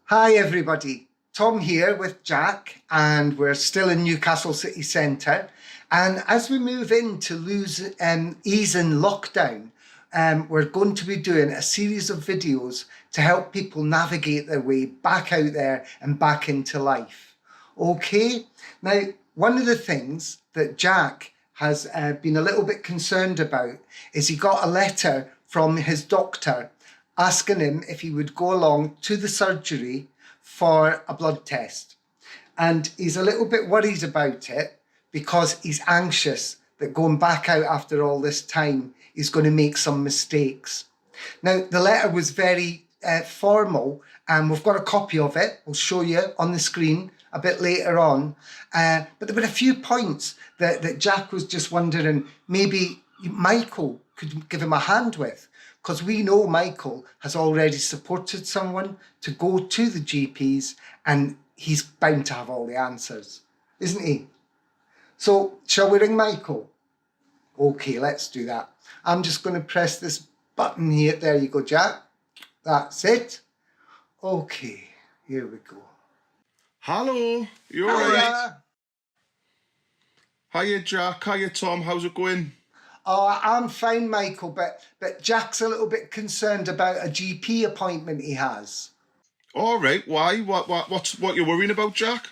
Hi everybody, Tom here with Jack, and we're still in Newcastle city centre. And as we move into ease in lockdown, we're going to be doing a series of videos to help people navigate their way back out there and back into life. Okay, now one of the things that Jack has been a little bit concerned about is he got a letter from his doctor asking him if he would go along to the surgery for a blood test. And he's a little bit worried about it because he's anxious that going back out after all this time, he's going to make some mistakes. Now, the letter was very formal, and we've got a copy of it. We'll show you on the screen a bit later on. But there were a few points that Jack was just wondering maybe Michael could give him a hand with, because we know Michael has already supported someone to go to the GPs and he's bound to have all the answers, isn't he? So shall we ring Michael? Okay, let's do that. I'm just going to press this button here. There you go, Jack. That's it. Okay, here we go. Hello, you all right? Hiya, Jack. Hiya, Tom. How's it going? Oh, I'm fine, Michael, but Jack's a little bit concerned about a GP appointment he has. All right. Why? What you worrying about, Jack?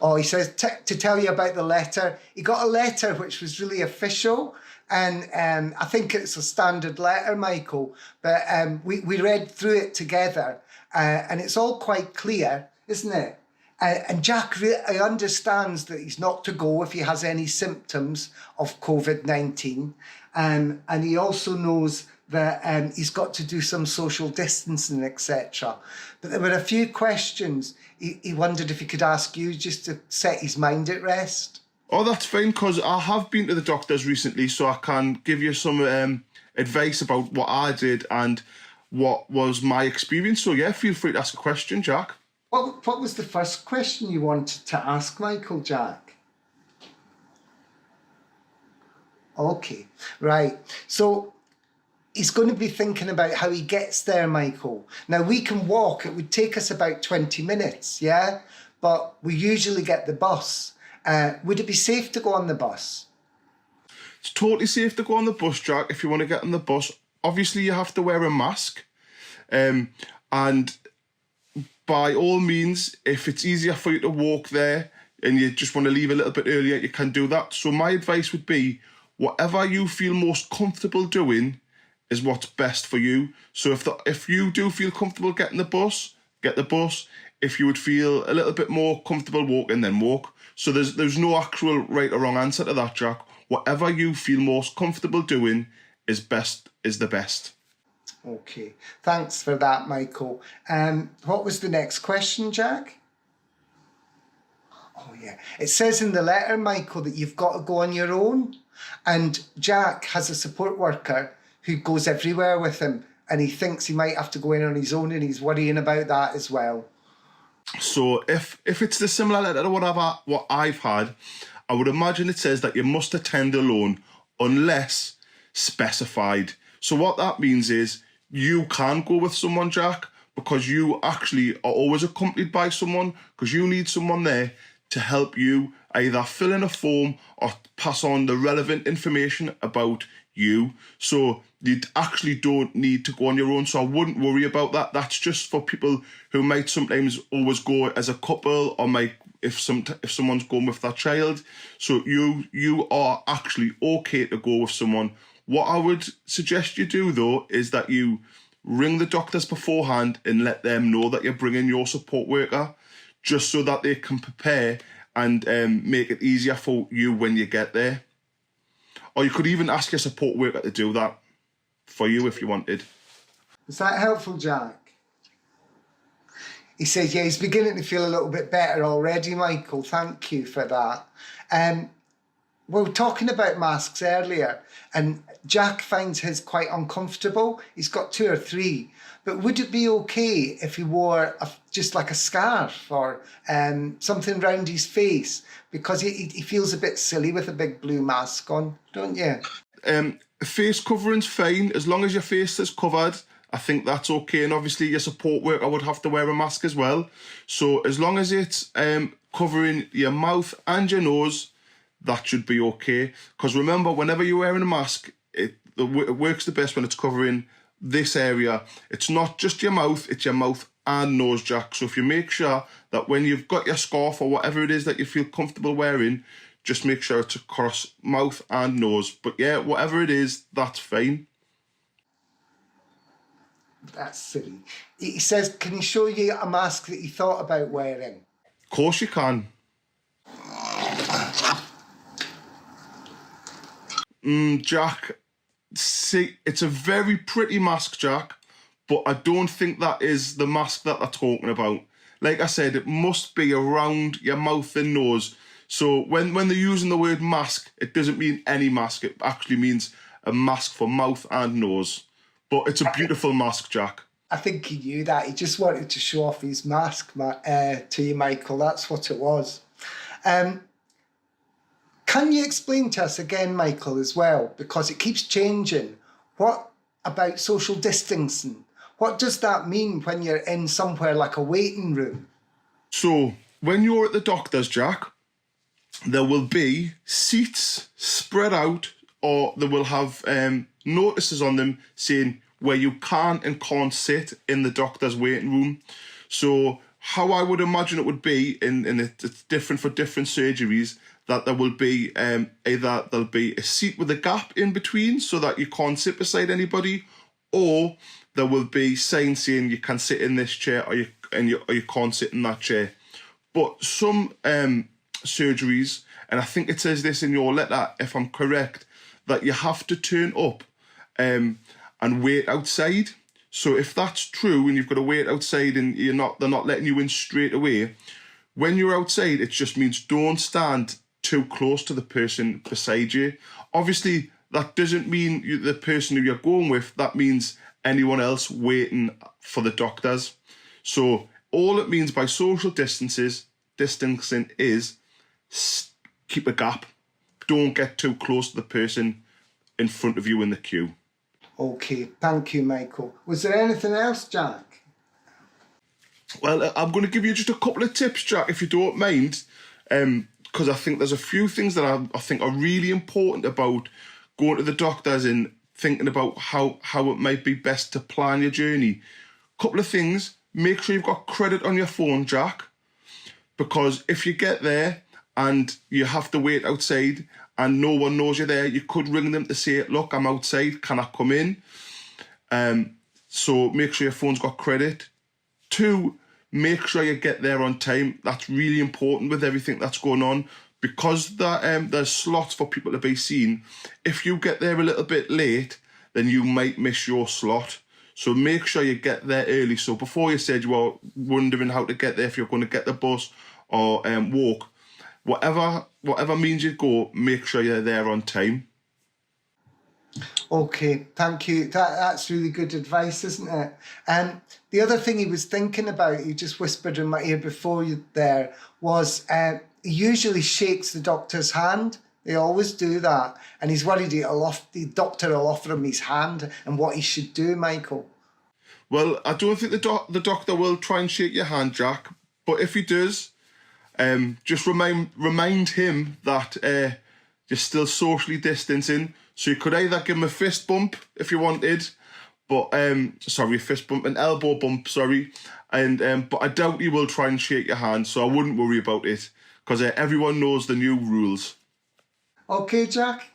Oh, he says to tell you about the letter. He got a letter which was really official, and I think it's a standard letter, Michael, but we read through it together, and it's all quite clear, isn't it? And Jack understands that he's not to go if he has any symptoms of COVID-19. And he also knows that he's got to do some social distancing, etc. But there were a few questions he wondered if he could ask you just to set his mind at rest. Oh, that's fine, because I have been to the doctors recently, so I can give you some advice about what I did and what was my experience. So yeah, feel free to ask a question, Jack. What was the first question you wanted to ask Michael, Jack? Okay, right. So he's going to be thinking about how he gets there, Michael. Now, we can walk. It would take us about 20 minutes, yeah? But we usually get the bus. Would it be safe to go on the bus? It's totally safe to go on the bus, Jack, if you want to get on the bus. Obviously, you have to wear a mask. And by all means, if it's easier for you to walk there and you just want to leave a little bit earlier, you can do that. So my advice would be, whatever you feel most comfortable doing is what's best for you. So if you do feel comfortable getting the bus, get the bus. If you would feel a little bit more comfortable walking, then walk. So there's no actual right or wrong answer to that, Jack. Whatever you feel most comfortable doing is the best. Okay, thanks for that, Michael. What was the next question, Jack? Oh yeah, it says in the letter, Michael, that you've got to go on your own. And Jack has a support worker who goes everywhere with him, and he thinks he might have to go in on his own, and he's worrying about that as well. So if it's the similar letter to what I've had, I would imagine it says that you must attend alone unless specified. So what that means is you can go with someone, Jack, because you actually are always accompanied by someone, because you need someone there to help you either fill in a form or pass on the relevant information about you. So you actually don't need to go on your own. So I wouldn't worry about that. That's just for people who might sometimes always go as a couple, or might if someone's going with their child. So you are actually okay to go with someone. What I would suggest you do, though, is that you ring the doctors beforehand and let them know that you're bringing your support worker, just so that they can prepare and make it easier for you when you get there. Or you could even ask your support worker to do that for you if you wanted. Is that helpful, Jack? He says, yeah, he's beginning to feel a little bit better already, Michael. Thank you for that. We were talking about masks earlier, and Jack finds his quite uncomfortable. He's got 2 or 3. But would it be okay if he wore just like a scarf or something around his face? Because he feels a bit silly with a big blue mask on, don't you? Face covering's fine, as long as your face is covered I think that's okay. And obviously your support worker would have to wear a mask as well. So as long as it's covering your mouth and your nose, that should be okay. Because remember, whenever you're wearing a mask, it works the best when it's covering this area. It's not just your mouth, it's your mouth and nose, Jack. So if you make sure that when you've got your scarf or whatever it is that you feel comfortable wearing, just make sure it's across mouth and nose. But yeah, whatever it is, that's fine. That's silly. He says, can he show you a mask that he thought about wearing? Of course you can. Jack, see, it's a very pretty mask, Jack, but I don't think that is the mask that they're talking about. Like I said, it must be around your mouth and nose. So when they're using the word mask, it doesn't mean any mask. It actually means a mask for mouth and nose. But it's a beautiful mask, Jack. I think he knew that. He just wanted to show off his mask to you, Michael. That's what it was. Can you explain to us again, Michael, as well, because it keeps changing, what about social distancing? What does that mean when you're in somewhere like a waiting room? So when you're at the doctor's, Jack, there will be seats spread out, or they will have notices on them saying where you can and can't sit in the doctor's waiting room. So how I would imagine it would be, and it's different for different surgeries, that there will be either there'll be a seat with a gap in between so that you can't sit beside anybody, or there will be signs saying you can sit in this chair or you can't sit in that chair. But some surgeries, and I think it says this in your letter, if I'm correct, that you have to turn up and wait outside. So if that's true and you've got to wait outside and they're not letting you in straight away, when you're outside, it just means don't stand too close to the person beside you. Obviously, that doesn't mean the person who you're going with, that means anyone else waiting for the doctors. So all it means by social distancing is keep a gap. Don't get too close to the person in front of you in the queue. Okay, thank you, Michael. Was there anything else, Jack? Well, I'm going to give you just a couple of tips, Jack, if you don't mind, because I think there's a few things that I think are really important about going to the doctors and thinking about how it might be best to plan your journey. Couple of things: make sure you've got credit on your phone, Jack, because if you get there and you have to wait outside and no one knows you're there, you could ring them to say, look, I'm outside, can I come in? So make sure your phone's got credit. 2, make sure you get there on time. That's really important with everything that's going on, because there's slots for people to be seen. If you get there a little bit late, then you might miss your slot. So make sure you get there early. So before you said you were wondering how to get there, if you're going to get the bus or walk, whatever means you go, make sure you're there on time. Okay, thank you. That's really good advice, isn't it? And the other thing he was thinking about, he just whispered in my ear before you there, was he usually shakes the doctor's hand. They always do that. And he's worried the doctor will offer him his hand and what he should do, Michael. Well, I don't think the doctor will try and shake your hand, Jack. But if he does, just remind him that you're still socially distancing. So you could either give him a fist bump if you wanted, but an elbow bump, sorry. And but I doubt he will try and shake your hand, so I wouldn't worry about it, because everyone knows the new rules. Okay, Jack?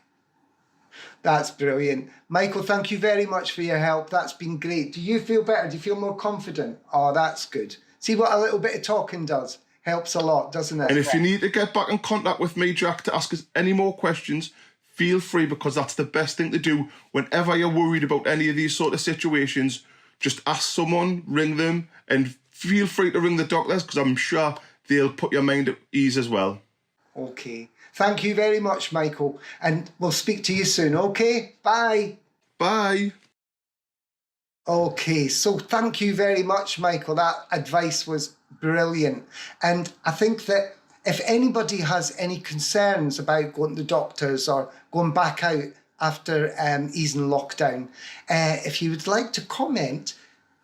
That's brilliant. Michael, thank you very much for your help. That's been great. Do you feel better? Do you feel more confident? Oh, that's good. See what a little bit of talking does? Helps a lot, doesn't it? And if you need to get back in contact with me, Jack, to ask us any more questions, feel free, because that's the best thing to do. Whenever you're worried about any of these sort of situations, just ask someone, ring them, and feel free to ring the doctors, because I'm sure they'll put your mind at ease as well. Okay. Thank you very much, Michael. And we'll speak to you soon, okay? Bye. Bye. Okay, so thank you very much, Michael. That advice was brilliant. And I think that if anybody has any concerns about going to the doctors or going back out after easing lockdown. If you would like to comment,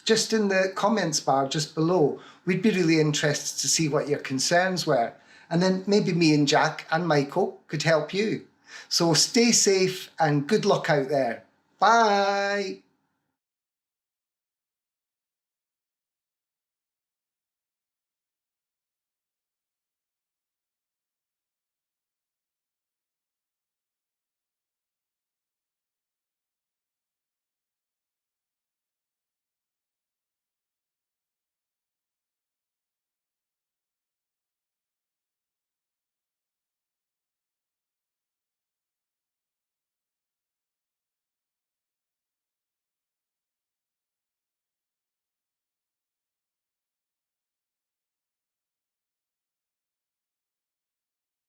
just in the comments bar just below, we'd be really interested to see what your concerns were. And then maybe me and Jack and Michael could help you. So stay safe and good luck out there. Bye.